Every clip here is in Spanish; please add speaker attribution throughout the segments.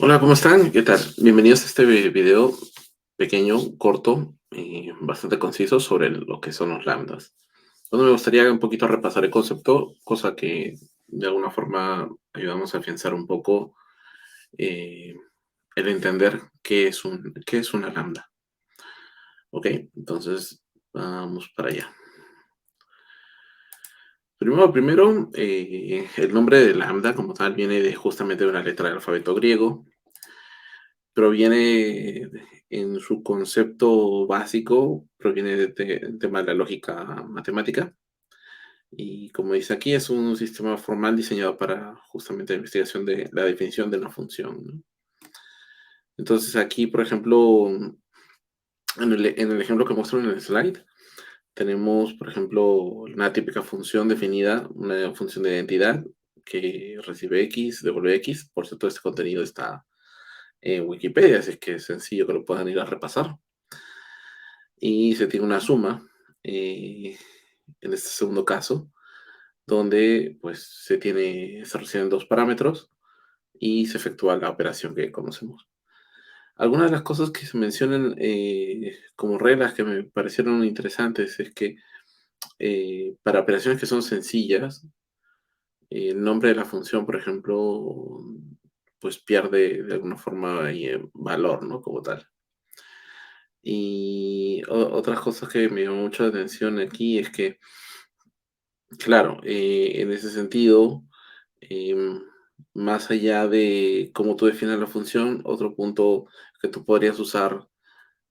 Speaker 1: Hola, ¿cómo están? ¿Qué tal? Bienvenidos a este video pequeño, corto, bastante conciso sobre lo que son los lambdas. Bueno, me gustaría un poquito repasar el concepto, cosa que de alguna forma ayudamos a afianzar un poco eh, el entender qué es una lambda. Ok, entonces vamos para allá. Primero, el nombre de lambda como tal viene justamente de una letra del alfabeto griego. En su concepto básico, proviene de tema de la lógica matemática. Y como dice aquí, es un sistema formal diseñado para justamente la investigación de la definición de una función, ¿no? Entonces aquí, por ejemplo, en el ejemplo que muestro en el slide, tenemos, por ejemplo, una típica función definida, una función de identidad que recibe X, devuelve X. Por cierto, este contenido está en Wikipedia, así que es sencillo que lo puedan ir a repasar. Y se tiene una suma, eh, en este segundo caso, donde pues se reciben dos parámetros y se efectúa la operación que conocemos. Algunas de las cosas que se mencionan como reglas que me parecieron interesantes es que para operaciones que son sencillas, el nombre de la función, por ejemplo, pues pierde de alguna forma ahí, valor, ¿no? Como tal. Y otras cosas que me llamó mucho la atención aquí es que, claro, en ese sentido, em, más allá de cómo tú defines la función, otro punto que tú podrías usar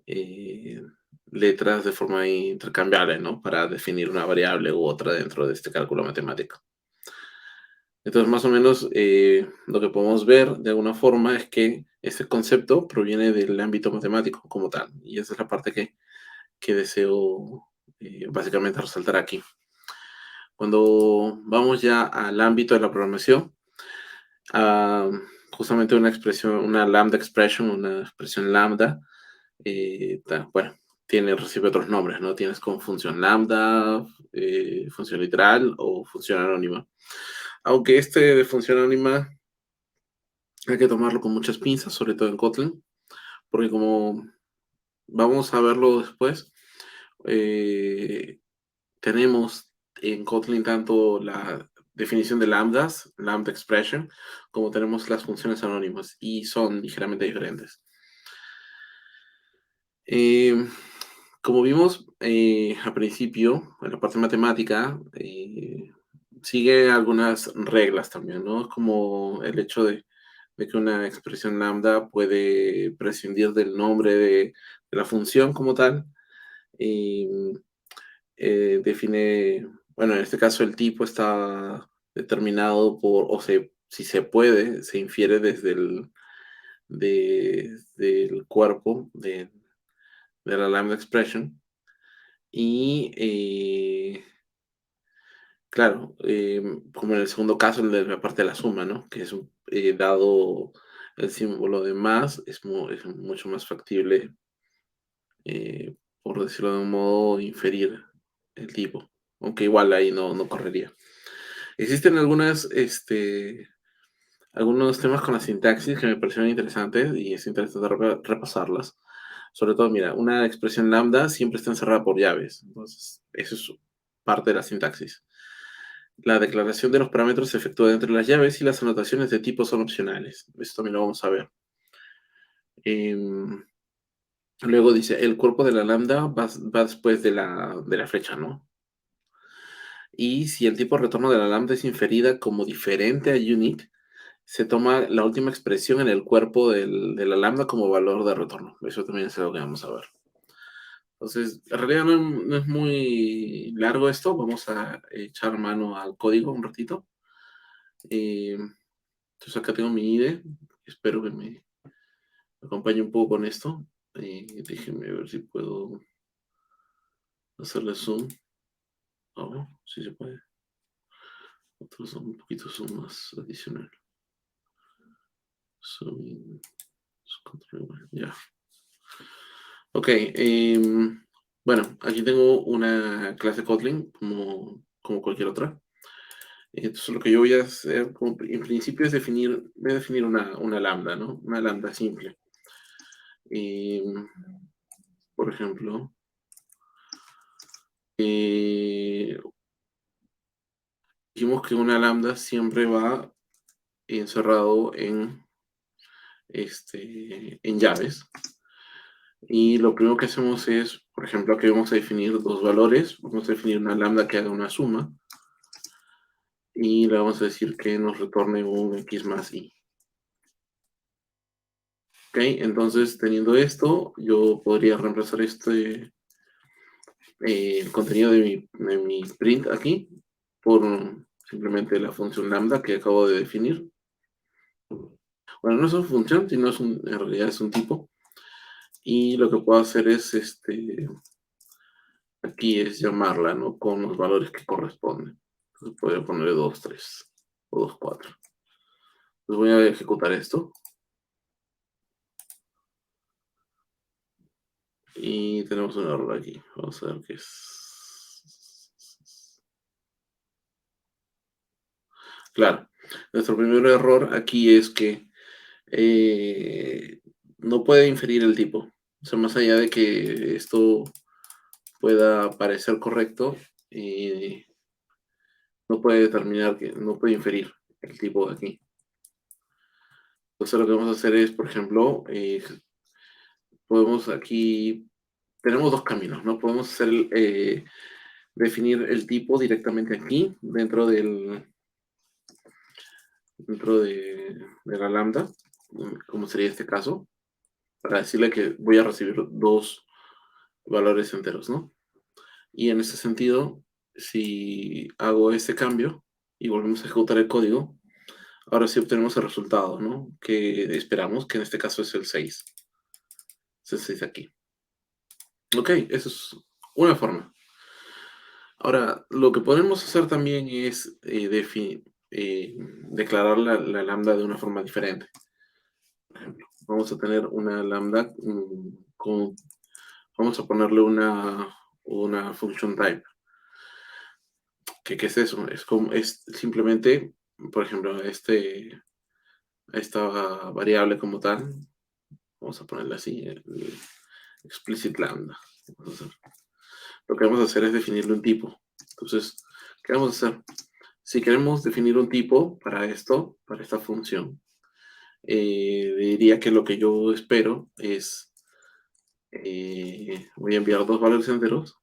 Speaker 1: eh, letras de forma intercambiable, ¿no? Para definir una variable u otra dentro de este cálculo matemático. Entonces, más o menos, lo que podemos ver de alguna forma es que este concepto proviene del ámbito matemático como tal. Y esa es la parte que deseo básicamente resaltar aquí. Cuando vamos ya al ámbito de la programación, ah, justamente una lambda expression, una expresión lambda, bueno, recibe otros nombres, ¿no? Tienes como función lambda, función literal o función anónima. Aunque este de función anónima hay que tomarlo con muchas pinzas, sobre todo en Kotlin, porque como vamos a verlo después, eh, tenemos en Kotlin tanto la definición de lambdas, lambda expression, como tenemos las funciones anónimas y son ligeramente diferentes. Eh, Como vimos al principio, en la parte matemática, sigue algunas reglas también, ¿no? Como el hecho de que una expresión lambda puede prescindir del nombre de la función como tal. Y define, bueno, en este caso el tipo está determinado si se puede, se infiere desde el cuerpo de la lambda expression. Y claro, como en el segundo caso, el de la parte de la suma, ¿no? Que es dado el símbolo de más, es mucho más factible, por decirlo de un modo, inferir el tipo, aunque igual ahí no correría. Existen algunos temas con la sintaxis que me parecieron interesantes y es interesante repasarlas. Sobre todo, mira, una expresión lambda siempre está encerrada por llaves, entonces eso es parte de la sintaxis. La declaración de los parámetros se efectúa dentro de las llaves y las anotaciones de tipo son opcionales. Esto también lo vamos a ver. Em, Luego dice, el cuerpo de la lambda va después de la flecha, ¿no? Y si el tipo de retorno de la lambda es inferida como diferente a unique, se toma la última expresión en el cuerpo de la lambda como valor de retorno. Eso también es algo que vamos a ver. Entonces, en realidad no es muy largo esto. Vamos a echar mano al código un ratito. Eh, entonces acá tengo mi IDE. Espero que me acompañe un poco con esto. Déjenme ver si puedo hacerle zoom. Oh, sí se puede. Otros son un poquito zoom más adicional. Zoom in, ya. Ok, bueno, aquí tengo una clase Kotlin como cualquier otra. Entonces lo que yo voy a hacer en principio es voy a definir una lambda, ¿no? Una lambda simple. Por ejemplo, eh, dijimos que una lambda siempre va encerrado en llaves. Y lo primero que hacemos es, por ejemplo, aquí vamos a definir dos valores. Vamos a definir una lambda que haga una suma. Y le vamos a decir que nos retorne un x más y. ¿Ok? Entonces, teniendo esto, yo podría reemplazar el contenido de mi print aquí por simplemente la función lambda que acabo de definir. Bueno, no es una función, sino en realidad es un tipo. Y lo que puedo hacer es, aquí es llamarla, ¿no? Con los valores que corresponden. Entonces puedo ponerle 2, 3 o 2, 4. Entonces voy a ejecutar esto. Y tenemos un error aquí. Vamos a ver qué es. Claro, nuestro primer error aquí es que no puede inferir el tipo. O sea, más allá de que esto pueda parecer correcto, no puede determinar no puede inferir el tipo de aquí. Entonces lo que vamos a hacer es, por ejemplo, podemos aquí, tenemos dos caminos, ¿no? Podemos definir el tipo directamente aquí, dentro de la lambda, como sería este caso, para decirle que voy a recibir dos valores enteros, ¿no? Y en ese sentido, si hago este cambio y volvemos a ejecutar el código, ahora sí obtenemos el resultado, ¿no? Que esperamos, que en este caso es el 6. Es el 6 aquí. Ok, eso es una forma. Ahora, lo que podemos hacer también es declarar la lambda de una forma diferente. Por ejemplo, vamos a tener una lambda vamos a ponerle una function type. ¿Qué es eso? Es simplemente, por ejemplo, esta variable como tal, vamos a ponerla así, el explicit lambda. Lo que vamos a hacer es definirle un tipo. Entonces, ¿qué vamos a hacer? Si queremos definir un tipo para esto, para esta función, diría que lo que yo espero es, voy a enviar dos valores enteros,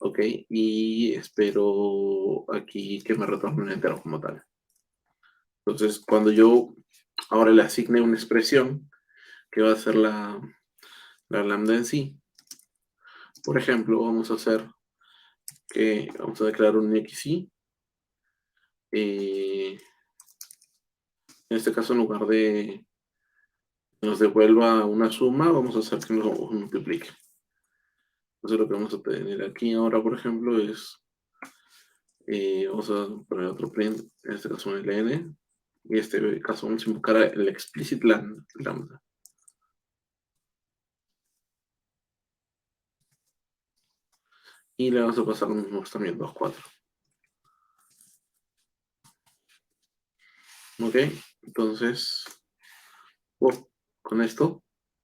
Speaker 1: ok, y espero aquí que me retorne un entero como tal. Entonces, cuando yo ahora le asigne una expresión, que va a ser la lambda en sí, por ejemplo, vamos a declarar un xy, en este caso en lugar de que nos devuelva una suma, vamos a hacer que nos multiplique. Entonces lo que vamos a tener aquí ahora, por ejemplo, es, vamos a poner otro print, en este caso un ln, y en este caso vamos a invocar el explicit lambda. Y le vamos a pasar los mismos también, 2, 4. Ok, entonces, con esto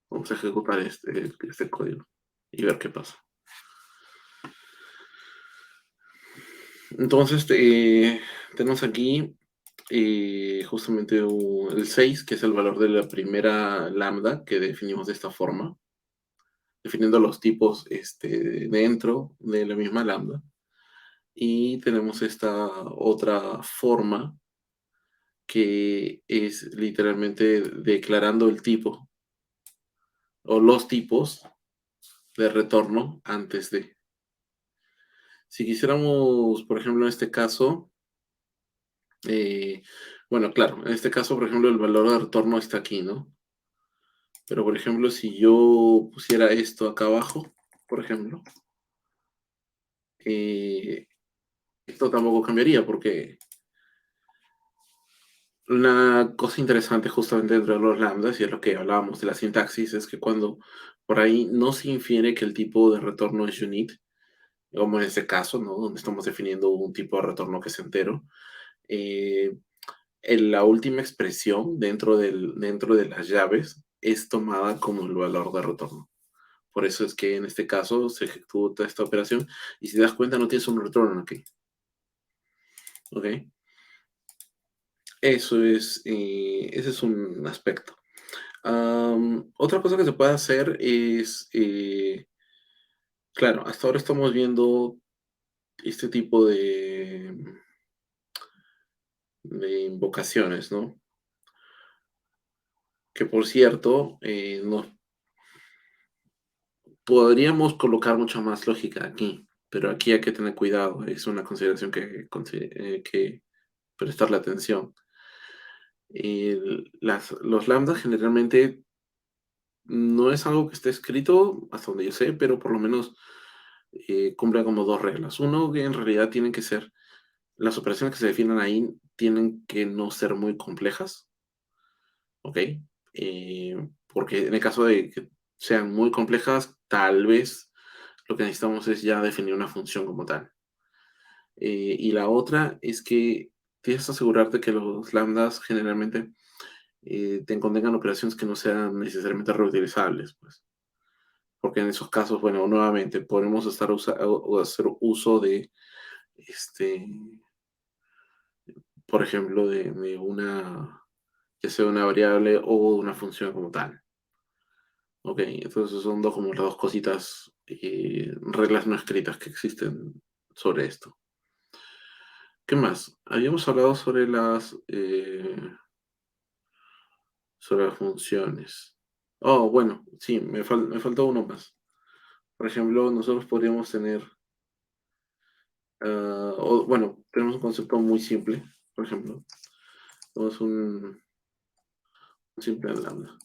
Speaker 1: vamos a ejecutar este código y ver qué pasa. Entonces, tenemos aquí justamente el 6, que es el valor de la primera lambda que definimos de esta forma, definiendo los tipos dentro de la misma lambda. Y tenemos esta otra forma que es literalmente declarando el tipo o los tipos de retorno antes de. Si quisiéramos, por ejemplo, en este caso, bueno, claro, en este caso, por ejemplo, el valor de retorno está aquí, ¿no? Pero, por ejemplo, si yo pusiera esto acá abajo, por ejemplo, esto tampoco cambiaría porque una cosa interesante justamente entre los lambdas, y es lo que hablábamos de la sintaxis, es que cuando por ahí no se infiere que el tipo de retorno es unit, como en este caso, ¿no? Donde estamos definiendo un tipo de retorno que es entero. Eh, la última expresión dentro de las llaves es tomada como el valor de retorno. Por eso es que en este caso se ejecuta esta operación y si te das cuenta no tienes un retorno aquí. ¿Ok? Ese es un aspecto. Otra cosa que se puede hacer es, claro, hasta ahora estamos viendo este tipo de invocaciones, ¿no? Que por cierto, nos podríamos colocar mucha más lógica aquí, pero aquí hay que tener cuidado, es una consideración que prestarle atención. Los lambdas generalmente no es algo que esté escrito, hasta donde yo sé, pero por lo menos cumplen como dos reglas. Uno, que en realidad tienen que ser, las operaciones que se definan ahí tienen que no ser muy complejas, ¿ok? Porque en el caso de que sean muy complejas, tal vez lo que necesitamos es ya definir una función como tal. Y la otra es que tienes que asegurarte que los lambdas generalmente te contengan operaciones que no sean necesariamente reutilizables, pues. Porque en esos casos, bueno, nuevamente podemos o hacer uso de, este, por ejemplo, de una, ya sea una variable o una función como tal. Ok, entonces son dos como las dos cositas, reglas no escritas que existen sobre esto. ¿Qué más? Habíamos hablado sobre las funciones. Oh, bueno, sí, me faltó uno más. Por ejemplo, nosotros podríamos tener, bueno, tenemos un concepto muy simple, por ejemplo. Tenemos un simple lambda.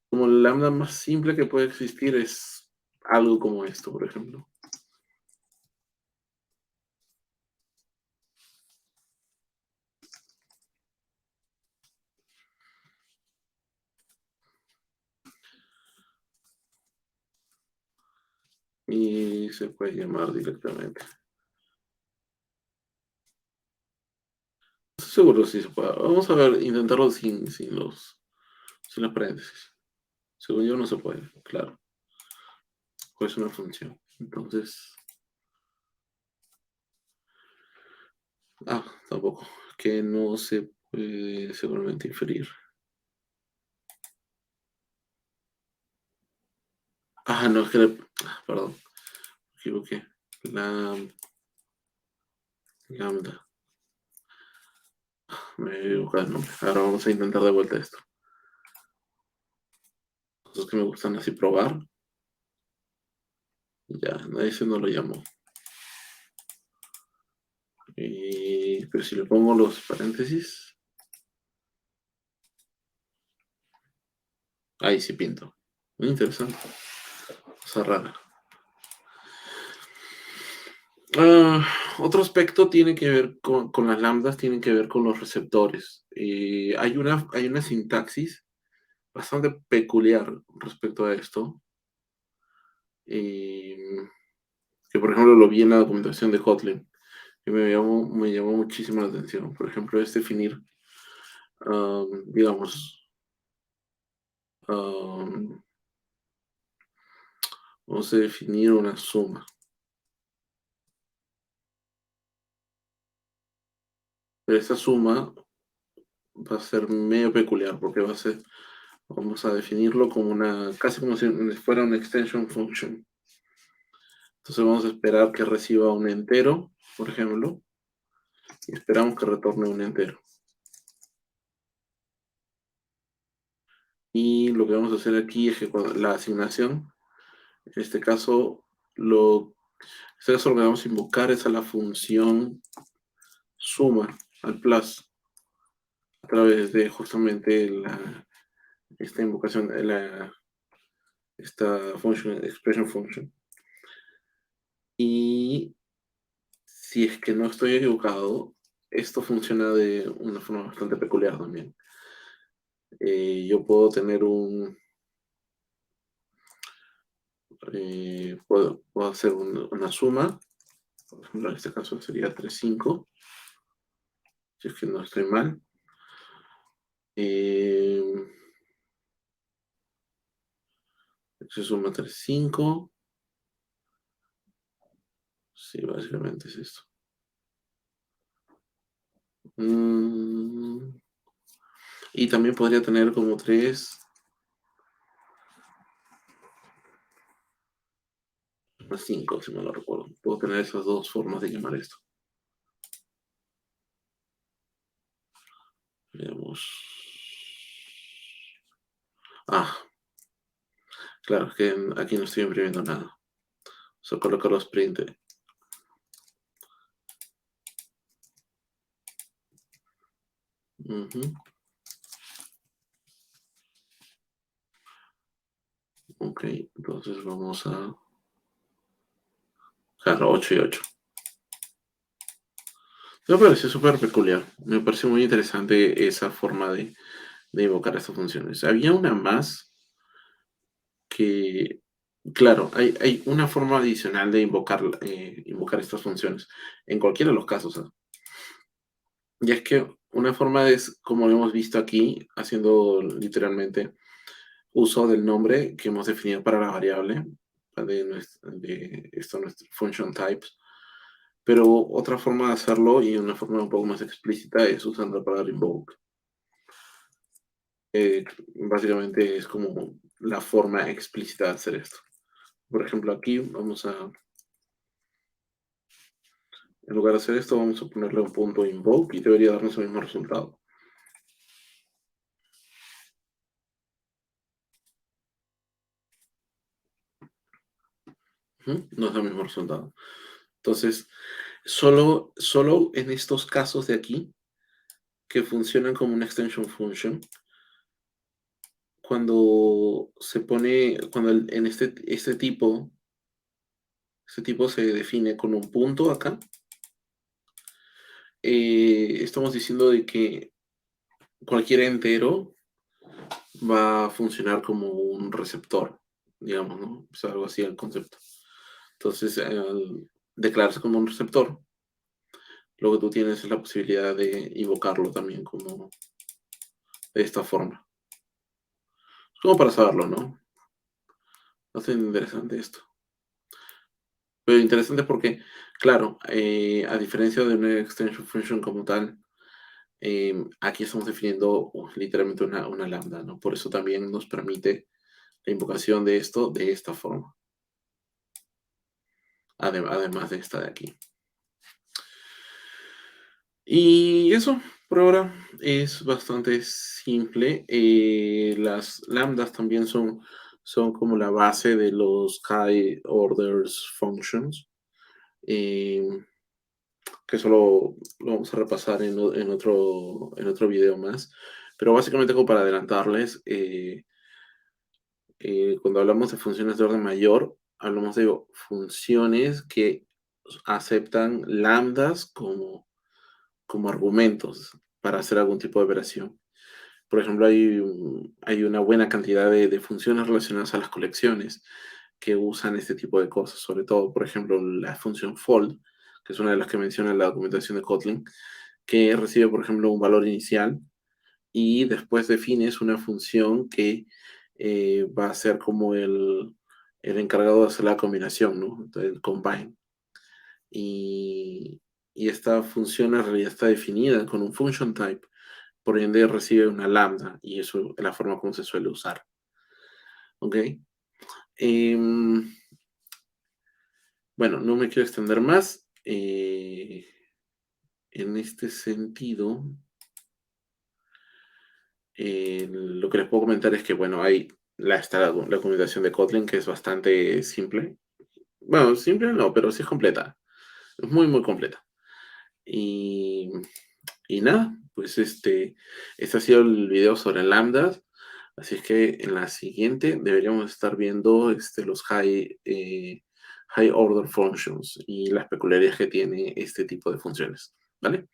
Speaker 1: Como el lambda más simple que puede existir es algo como esto, por ejemplo. Y se puede llamar directamente. No estoy seguro si se puede. Vamos a ver, intentarlo sin los paréntesis. Según yo no se puede, claro. Pues es una función. Entonces, tampoco. Que no se puede seguramente inferir. No, es que perdón, me equivoqué. La lambda. Me he equivocado el nombre. Ahora vamos a intentar de vuelta esto. Cosas que me gustan así probar. Ya, ese no lo llamo. Pero si le pongo los paréntesis, ahí sí pinto. Muy interesante. Cosa rara. Ah, Otro aspecto tiene que ver con las lambdas, tiene que ver con los receptores. Hay una sintaxis bastante peculiar respecto a esto, eh, que por ejemplo lo vi en la documentación de Kotlin, y me llamó muchísimo la atención. Por ejemplo, es definir, digamos, um, vamos a definir una suma. Pero esta suma va a ser medio peculiar porque vamos a definirlo como casi como si fuera una extension function. Entonces vamos a esperar que reciba un entero, por ejemplo, y esperamos que retorne un entero. Y lo que vamos a hacer aquí es que la asignación, en este caso, lo que vamos a invocar es a la función suma, al plus, a través de justamente esta invocación, esta function, expression function. Y si es que no estoy equivocado, esto funciona de una forma bastante peculiar también. Yo puedo tener puedo hacer una suma. Por ejemplo, en este caso sería 3,5, si es que no estoy mal. Eh, Se suma 3,5. Sí, básicamente es esto. Mm, y también podría tener como 3 más 5, si no lo recuerdo. Puedo tener esas dos formas de llamar esto. Veamos. Ah, claro, es que aquí no estoy imprimiendo nada. Solo coloco los print. Ujú. Ok, entonces vamos a... Claro, 8 y 8. Me pareció súper peculiar. Me pareció muy interesante esa forma de invocar estas funciones. Había una más que, claro, hay una forma adicional de invocar estas funciones, en cualquiera de los casos. Y es que una forma es, como lo hemos visto aquí, haciendo literalmente uso del nombre que hemos definido para la variable de esto, nuestro function types. Pero otra forma de hacerlo y una forma un poco más explícita es usando la palabra invoke. Básicamente es como la forma explícita de hacer esto. Por ejemplo, aquí vamos a, en lugar de hacer esto, vamos a ponerle un punto invoke y debería darnos el mismo resultado. Nos da el mismo resultado. Entonces, solo en estos casos de aquí, que funcionan como una extension function, cuando se pone, cuando en este tipo, se define con un punto acá, estamos diciendo de que cualquier entero va a funcionar como un receptor, digamos, ¿no? Es algo así el concepto. Entonces, al declararse como un receptor, lo que tú tienes es la posibilidad de invocarlo también como de esta forma. Como para saberlo, ¿no? Bastante interesante esto. Pero interesante porque, claro, a diferencia de una extension function como tal, aquí estamos definiendo literalmente una lambda, ¿no? Por eso también nos permite la invocación de esto de esta forma, además de esta de aquí. Y eso, por ahora, es bastante simple. Las lambdas también son como la base de los high orders functions, eh, que solo lo vamos a repasar en otro video más. Pero básicamente, como para adelantarles, cuando hablamos de funciones de orden mayor, hablamos de funciones que aceptan lambdas como argumentos para hacer algún tipo de operación. Por ejemplo, hay una buena cantidad de funciones relacionadas a las colecciones que usan este tipo de cosas, sobre todo, por ejemplo, la función fold, que es una de las que menciona la documentación de Kotlin, que recibe, por ejemplo, un valor inicial y después defines una función que va a ser como el encargado de hacer la combinación, ¿no? El combine. Y, y esta función en realidad está definida con un function type, por ende recibe una lambda, y eso es la forma como se suele usar. ¿Ok? Em, bueno, no me quiero extender más. En este sentido, lo que les puedo comentar es que, bueno, está la documentación de Kotlin, que es bastante simple. Bueno, simple no, pero sí es completa. Es muy, muy completa. Y, y nada, pues este ha sido el video sobre lambdas. Así es que en la siguiente deberíamos estar viendo los high order functions y las peculiaridades que tiene este tipo de funciones. ¿Vale?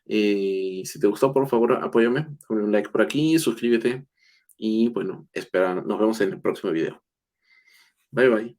Speaker 1: Si te gustó, por favor, apóyame con un like por aquí, suscríbete y bueno, nos vemos en el próximo video. Bye bye.